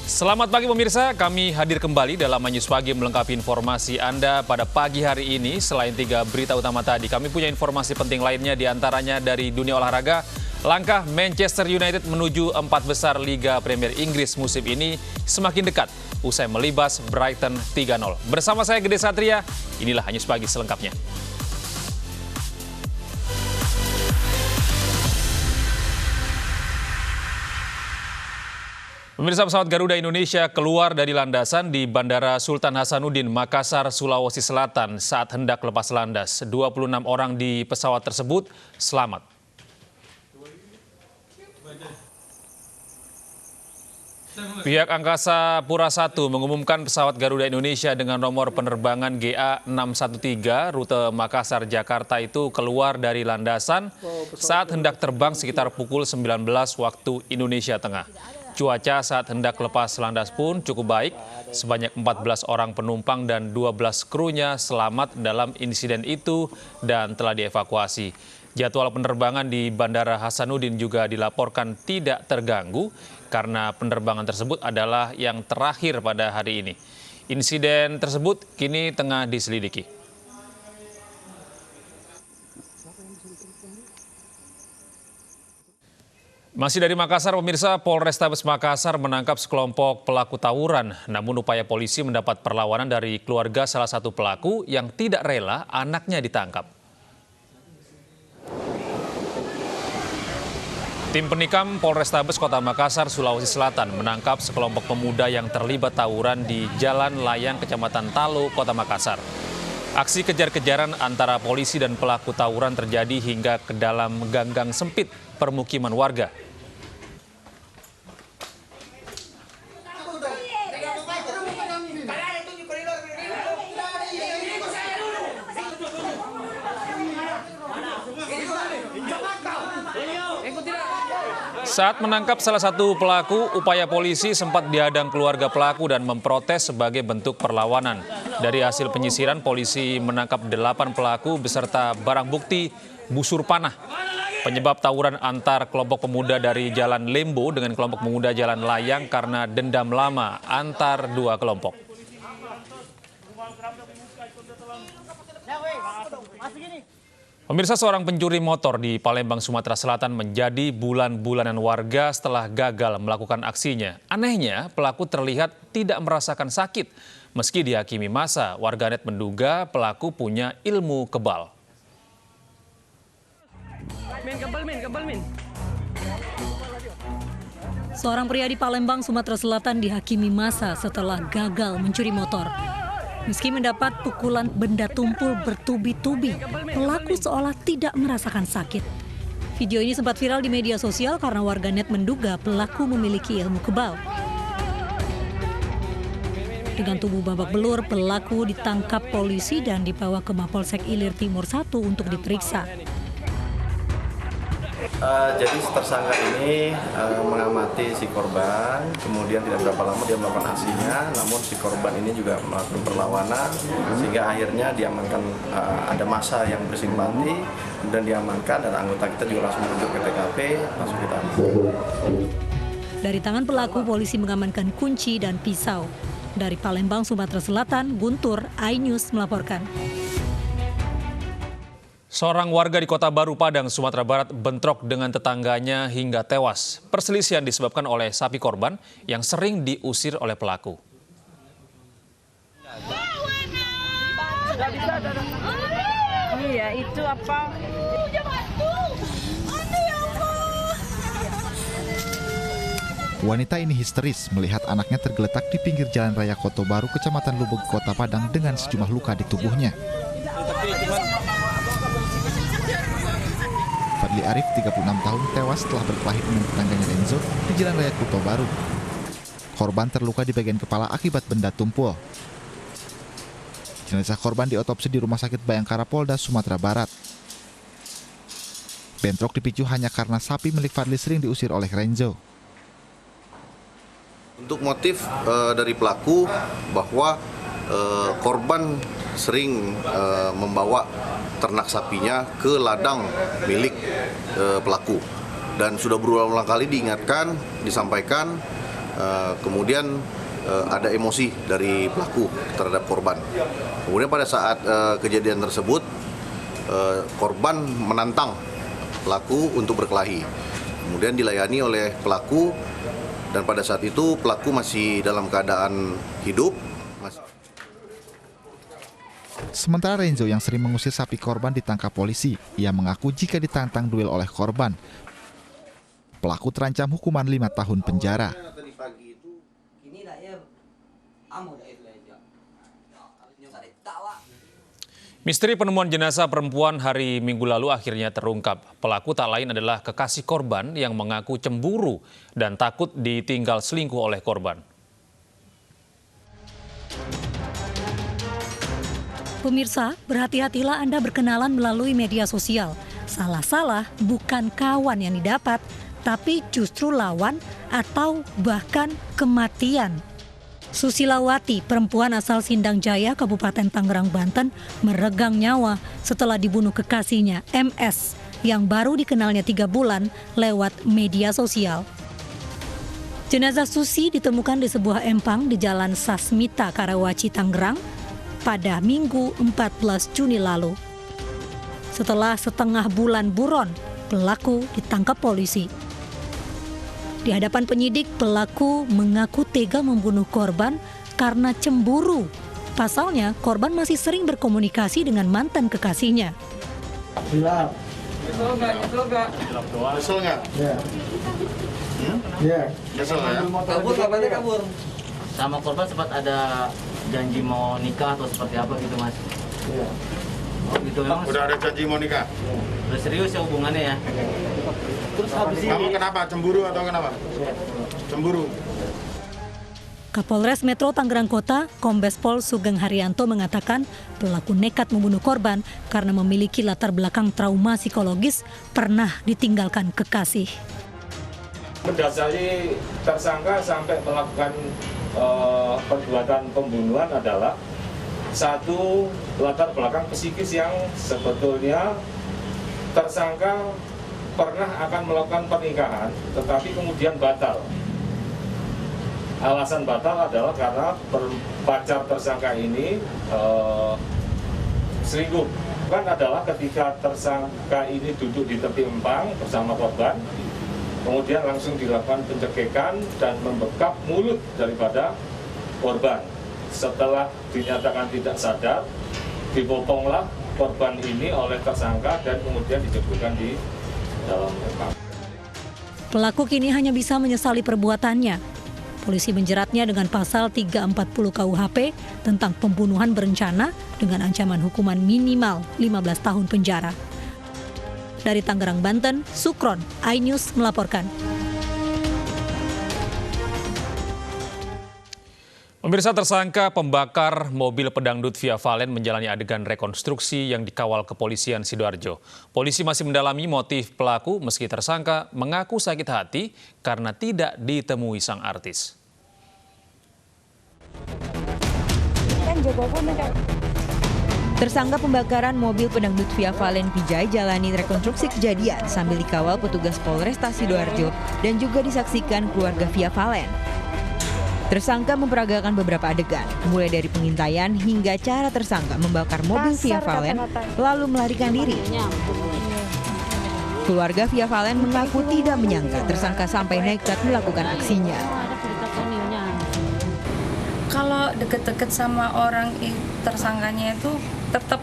Selamat pagi pemirsa, kami hadir kembali dalam News Pagi melengkapi informasi Anda pada pagi hari ini. Selain 3 berita utama tadi, kami punya informasi penting lainnya diantaranya dari dunia olahraga. Langkah Manchester United menuju 4 besar Liga Premier Inggris musim ini semakin dekat usai melibas Brighton 3-0. Bersama saya Gede Satria, inilah News Pagi selengkapnya. Pemirsa, pesawat Garuda Indonesia keluar dari landasan di Bandara Sultan Hasanuddin, Makassar, Sulawesi Selatan saat hendak lepas landas. 26 orang di pesawat tersebut selamat. Pihak Angkasa Pura I mengumumkan pesawat Garuda Indonesia dengan nomor penerbangan GA613 rute Makassar-Jakarta itu keluar dari landasan saat hendak terbang sekitar pukul 19 waktu Indonesia Tengah. Cuaca saat hendak lepas landas pun cukup baik. Sebanyak 14 orang penumpang dan 12 krunya selamat dalam insiden itu dan telah dievakuasi. Jadwal penerbangan di Bandara Hasanuddin juga dilaporkan tidak terganggu karena penerbangan tersebut adalah yang terakhir pada hari ini. Insiden tersebut kini tengah diselidiki. Masih dari Makassar, pemirsa, Polrestabes Makassar menangkap sekelompok pelaku tawuran. Namun upaya polisi mendapat perlawanan dari keluarga salah satu pelaku yang tidak rela anaknya ditangkap. Tim Penikam Polrestabes Kota Makassar, Sulawesi Selatan menangkap sekelompok pemuda yang terlibat tawuran di Jalan Layang, Kecamatan Talo, Kota Makassar. Aksi kejar-kejaran antara polisi dan pelaku tawuran terjadi hingga ke dalam gang-gang sempit permukiman warga. Saat menangkap salah satu pelaku, upaya polisi sempat dihadang keluarga pelaku dan memprotes sebagai bentuk perlawanan. Dari hasil penyisiran, polisi menangkap 8 pelaku beserta barang bukti busur panah. Penyebab tawuran antar kelompok pemuda dari Jalan Lembo dengan kelompok pemuda Jalan Layang karena dendam lama antar dua kelompok. Pemirsa, seorang pencuri motor di Palembang, Sumatera Selatan menjadi bulan-bulanan warga setelah gagal melakukan aksinya. Anehnya, pelaku terlihat tidak merasakan sakit. Meski dihakimi massa, warganet menduga pelaku punya ilmu kebal. Seorang pria di Palembang, Sumatera Selatan dihakimi massa setelah gagal mencuri motor. Meski mendapat pukulan benda tumpul bertubi-tubi, pelaku seolah tidak merasakan sakit. Video ini sempat viral di media sosial karena warganet menduga pelaku memiliki ilmu kebal. Dengan tubuh babak belur, pelaku ditangkap polisi dan dibawa ke Mapolsek Ilir Timur 1 untuk diperiksa. Jadi tersangka ini mengamati si korban, kemudian tidak berapa lama dia melakukan aksinya, namun si korban ini juga melakukan perlawanan, sehingga akhirnya diamankan, ada massa yang bersimpati, dan diamankan, dan anggota kita juga langsung menuju ke TKP, langsung kita amankan. Dari tangan pelaku, polisi mengamankan kunci dan pisau. Dari Palembang, Sumatera Selatan, Guntur, iNews melaporkan. Seorang warga di Kota Baru Padang, Sumatera Barat bentrok dengan tetangganya hingga tewas. Perselisihan disebabkan oleh sapi korban yang sering diusir oleh pelaku. Iya, itu apa? Wanita ini histeris melihat anaknya tergeletak di pinggir Jalan Raya Kota Baru, Kecamatan Lubuk, Kota Padang dengan sejumlah luka di tubuhnya. Fadli Arif, 36 tahun, tewas setelah berkelahi dengan tetangganya Renzo di Jalan Raya Kota Baru. Korban terluka di bagian kepala akibat benda tumpul. Jenazah korban diotopsi di Rumah Sakit Bayangkara Polda Sumatera Barat. Bentrok dipicu hanya karena sapi milik Fadli sering diusir oleh Renzo. Untuk motif dari pelaku bahwa korban sering membawa ternak sapinya ke ladang milik pelaku, dan sudah berulang-ulang kali diingatkan, disampaikan Kemudian ada emosi dari pelaku terhadap korban. Kemudian pada saat kejadian tersebut, korban menantang pelaku untuk berkelahi. Kemudian dilayani oleh pelaku, dan pada saat itu pelaku masih dalam keadaan hidup. Sementara Renzo yang sering mengusir sapi korban ditangkap polisi. Ia mengaku jika ditantang duel oleh korban, pelaku terancam hukuman 5 tahun penjara. Misteri penemuan jenazah perempuan hari Minggu lalu akhirnya terungkap. Pelaku tak lain adalah kekasih korban yang mengaku cemburu dan takut ditinggal selingkuh oleh korban. Pemirsa, berhati-hatilah Anda berkenalan melalui media sosial. Salah-salah bukan kawan yang didapat, tapi justru lawan atau bahkan kematian. Susilawati, perempuan asal Sindang Jaya, Kabupaten Tangerang, Banten, meregang nyawa setelah dibunuh kekasihnya, MS, yang baru dikenalnya 3 bulan lewat media sosial. Jenazah Susi ditemukan di sebuah empang di Jalan Sasmita, Karawaci, Tangerang, pada Minggu 14 Juni lalu. Setelah setengah bulan buron, pelaku ditangkap polisi. Di hadapan penyidik, pelaku mengaku tega membunuh korban karena cemburu. Pasalnya, korban masih sering berkomunikasi dengan mantan kekasihnya. Hilang. Kesel nggak? Ya. Ya. Kesel ya? Kabur. Sama korban sempat ada janji mau nikah atau seperti apa gitu, Mas? Ya. Oh gitu memang. Udah ada janji mau nikah? Udah serius ya hubungannya ya? Terus habis ini... Kamu kenapa? Cemburu atau kenapa? Cemburu. Kapolres Metro Tangerang Kota, Kombes Pol Sugeng Haryanto mengatakan pelaku nekat membunuh korban karena memiliki latar belakang trauma psikologis, pernah ditinggalkan kekasih. Mendasari tersangka sampai melakukan perbuatan pembunuhan adalah satu latar belakang psikis yang sebetulnya tersangka pernah akan melakukan pernikahan tetapi kemudian batal. Alasan batal adalah karena pacar tersangka ini selingkuh. Kan adalah ketika tersangka ini duduk di tepi empang bersama korban, kemudian langsung dilakukan pencegahan dan membekap mulut daripada korban. Setelah dinyatakan tidak sadar, diboponglah korban ini oleh tersangka dan kemudian dijeburkan di dalam empang. Pelaku kini hanya bisa menyesali perbuatannya. Polisi menjeratnya dengan pasal 340 KUHP tentang pembunuhan berencana dengan ancaman hukuman minimal 15 tahun penjara. Dari Tangerang, Banten, Sukron, iNews melaporkan. Pemirsa, tersangka pembakar mobil pedangdut Via Valen menjalani adegan rekonstruksi yang dikawal kepolisian Sidoarjo. Polisi masih mendalami motif pelaku meski tersangka mengaku sakit hati karena tidak ditemui sang artis. Tersangka pembakaran mobil pedangdut Via Valen Vijay jalani rekonstruksi kejadian sambil dikawal petugas Polresta Sidoarjo dan juga disaksikan keluarga Via Valen. Tersangka memperagakan beberapa adegan, mulai dari pengintaian hingga cara tersangka membakar mobil Via Valen lalu melarikan diri. Keluarga Via Valen mengaku tidak menyangka tersangka sampai nekat melakukan aksinya. Kalau deket-deket sama orang tersangkanya itu tetap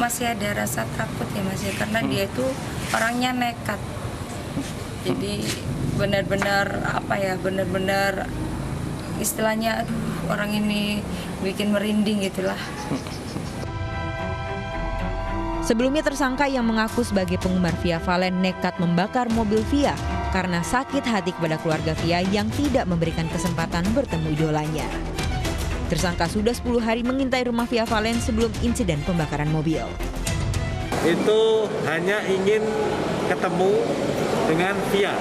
masih ada rasa takut ya Mas ya, karena dia itu orangnya nekat. Jadi benar-benar benar-benar istilahnya orang ini bikin merinding gitulah. Sebelumnya tersangka yang mengaku sebagai penggemar Via Valen nekat membakar mobil Via karena sakit hati kepada keluarga Via yang tidak memberikan kesempatan bertemu idolanya. Tersangka sudah 10 hari mengintai rumah Via Valen sebelum insiden pembakaran mobil. Itu hanya ingin ketemu dengan Via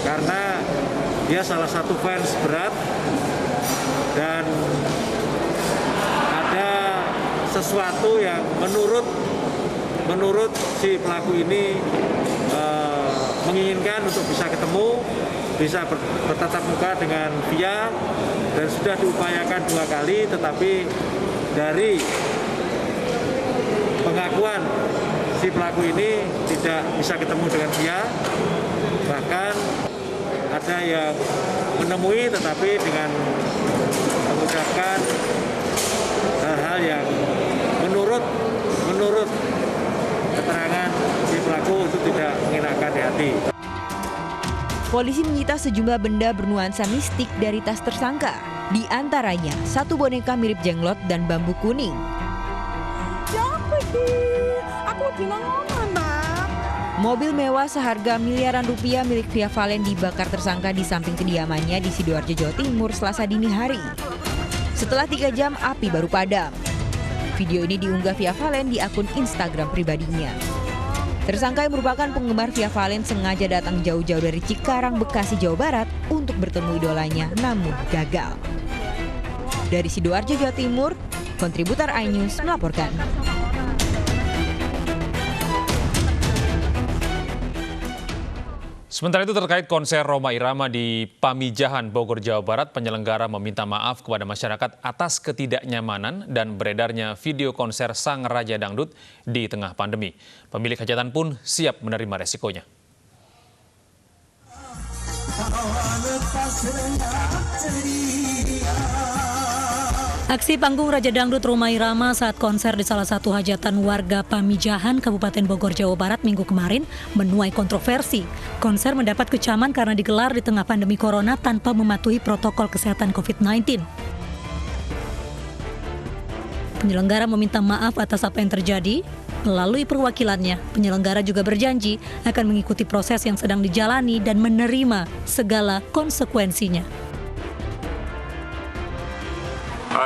karena dia salah satu fans berat dan ada sesuatu yang menurut si pelaku ini menginginkan untuk bisa ketemu bisa bertatap muka dengan Via dan sudah diupayakan 2 kali, tetapi dari pengakuan si pelaku ini tidak bisa ketemu dengan Via. Bahkan ada yang menemui tetapi dengan mengucapkan hal-hal yang menurut keterangan si pelaku itu tidak mengenakan di hati. Polisi menyita sejumlah benda bernuansa mistik dari tas tersangka. Di antaranya 1 boneka mirip jenglot dan bambu kuning. Mobil mewah seharga miliaran rupiah milik Via Valen dibakar tersangka di samping kediamannya di Sidoarjo, Jawa Timur, Selasa dini hari. Setelah 3 jam, api baru padam. Video ini diunggah Via Valen di akun Instagram pribadinya. Tersangka yang merupakan penggemar Via Valen sengaja datang jauh-jauh dari Cikarang, Bekasi, Jawa Barat untuk bertemu idolanya, namun gagal. Dari Sidoarjo, Jawa Timur, kontributor iNews melaporkan. Sementara itu terkait konser Rhoma Irama di Pamijahan, Bogor, Jawa Barat, penyelenggara meminta maaf kepada masyarakat atas ketidaknyamanan dan beredarnya video konser Sang Raja Dangdut di tengah pandemi. Pemilik hajatan pun siap menerima resikonya. Aksi panggung Raja Dangdut Rhoma Irama saat konser di salah satu hajatan warga Pamijahan, Kabupaten Bogor, Jawa Barat minggu kemarin menuai kontroversi. Konser mendapat kecaman karena digelar di tengah pandemi corona tanpa mematuhi protokol kesehatan COVID-19. Penyelenggara meminta maaf atas apa yang terjadi. Melalui perwakilannya, penyelenggara juga berjanji akan mengikuti proses yang sedang dijalani dan menerima segala konsekuensinya.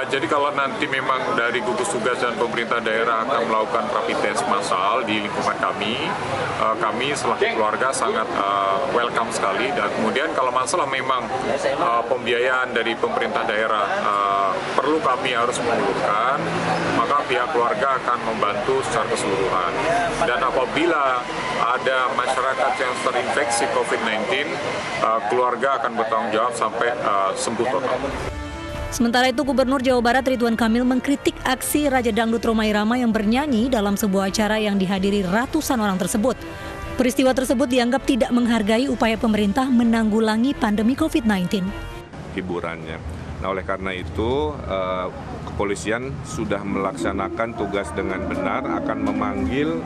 Jadi kalau nanti memang dari gugus tugas dan pemerintah daerah akan melakukan rapid test massal di lingkungan kami selaku keluarga sangat welcome sekali. Dan kemudian kalau masalah memang pembiayaan dari pemerintah daerah perlu kami harus mengulurkan, maka pihak keluarga akan membantu secara keseluruhan. Dan apabila ada masyarakat yang terinfeksi COVID-19, keluarga akan bertanggung jawab sampai sembuh total. Sementara itu, Gubernur Jawa Barat Ridwan Kamil mengkritik aksi Raja Dangdut Rhoma Irama yang bernyanyi dalam sebuah acara yang dihadiri ratusan orang tersebut. Peristiwa tersebut dianggap tidak menghargai upaya pemerintah menanggulangi pandemi COVID-19. Hiburannya. Nah, oleh karena itu, kepolisian sudah melaksanakan tugas dengan benar, akan memanggil,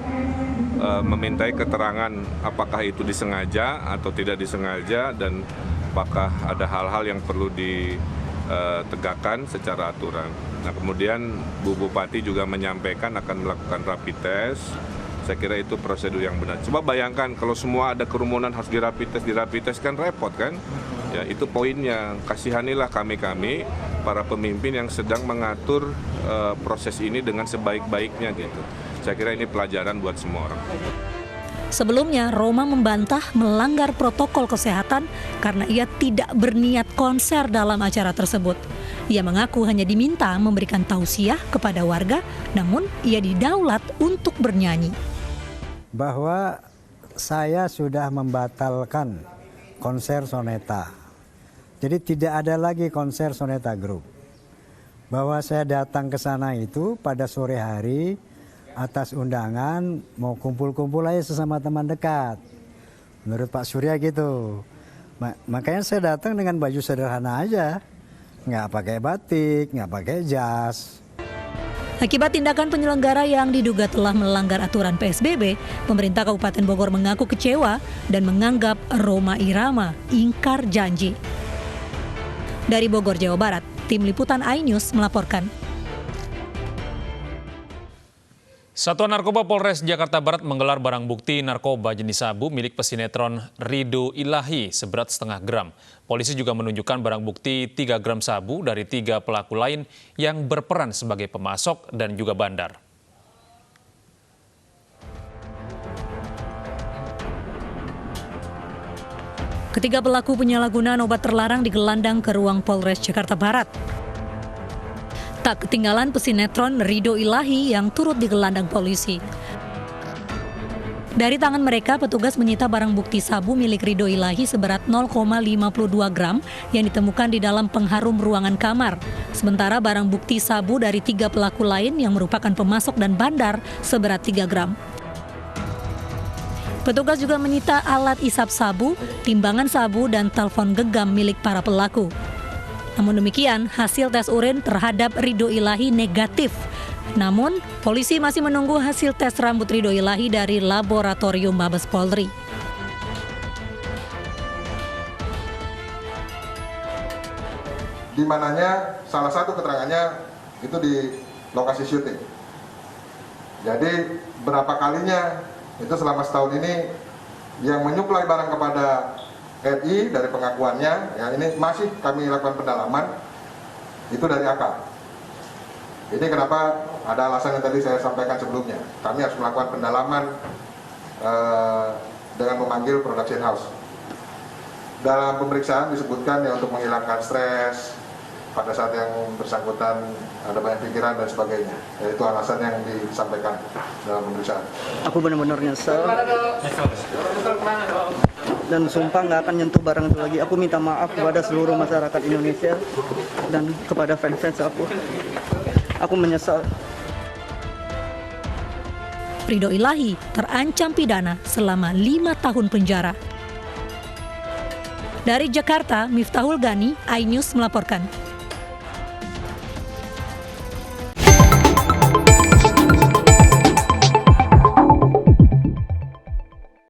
memintai keterangan apakah itu disengaja atau tidak disengaja, dan apakah ada hal-hal yang perlu ditegakkan secara aturan. Nah, kemudian Bu Bupati juga menyampaikan akan melakukan rapid test. Saya kira itu prosedur yang benar. Coba bayangkan kalau semua ada kerumunan harus di rapid test kan repot kan? Ya, itu poinnya. Kasihanilah kami para pemimpin yang sedang mengatur proses ini dengan sebaik-baiknya gitu. Saya kira ini pelajaran buat semua orang. Sebelumnya, Rhoma membantah melanggar protokol kesehatan karena ia tidak berniat konser dalam acara tersebut. Ia mengaku hanya diminta memberikan tausiah kepada warga, namun ia didaulat untuk bernyanyi. Bahwa saya sudah membatalkan konser Soneta. Jadi tidak ada lagi konser Soneta Group. Bahwa saya datang ke sana itu pada sore hari, atas undangan mau kumpul-kumpul aja sesama teman dekat. Menurut Pak Surya gitu. Makanya saya datang dengan baju sederhana aja. Nggak pakai batik, nggak pakai jas. Akibat tindakan penyelenggara yang diduga telah melanggar aturan PSBB, pemerintah Kabupaten Bogor mengaku kecewa dan menganggap Rhoma Irama ingkar janji. Dari Bogor, Jawa Barat, Tim Liputan iNews melaporkan. Satuan Narkoba Polres Jakarta Barat menggelar barang bukti narkoba jenis sabu milik pesinetron Ridho Ilahi seberat 0,5 gram. Polisi juga menunjukkan barang bukti 3 gram sabu dari 3 pelaku lain yang berperan sebagai pemasok dan juga bandar. Ketiga pelaku penyalahgunaan obat terlarang digelandang ke ruang Polres Jakarta Barat. Tak ketinggalan pesinetron Ridho Ilahi yang turut digelandang polisi. Dari tangan mereka, petugas menyita barang bukti sabu milik Ridho Ilahi seberat 0,52 gram yang ditemukan di dalam pengharum ruangan kamar. Sementara barang bukti sabu dari 3 pelaku lain yang merupakan pemasok dan bandar seberat 3 gram. Petugas juga menyita alat isap sabu, timbangan sabu, dan telepon genggam milik para pelaku. Namun demikian, hasil tes urin terhadap Ridho Ilahi negatif. Namun, polisi masih menunggu hasil tes rambut Ridho Ilahi dari Laboratorium Mabes Polri. Di mananya salah satu keterangannya itu di lokasi syuting. Jadi berapa kalinya itu selama setahun ini yang menyuplai barang kepada RI dari pengakuannya, ya ini masih kami lakukan pendalaman, itu dari AK. Ini kenapa ada alasan yang tadi saya sampaikan sebelumnya. Kami harus melakukan pendalaman dengan memanggil production house. Dalam pemeriksaan disebutkan ya untuk menghilangkan stres pada saat yang bersangkutan ada banyak pikiran dan sebagainya. Ya, itu alasan yang disampaikan dalam pemeriksaan. Aku benar-benar nyesel dan sumpah nggak akan nyentuh barang itu lagi. Aku minta maaf kepada seluruh masyarakat Indonesia dan kepada fans-fans aku. Aku menyesal. Ridho Ilahi terancam pidana selama 5 tahun penjara. Dari Jakarta, Miftahul Gani, iNews melaporkan.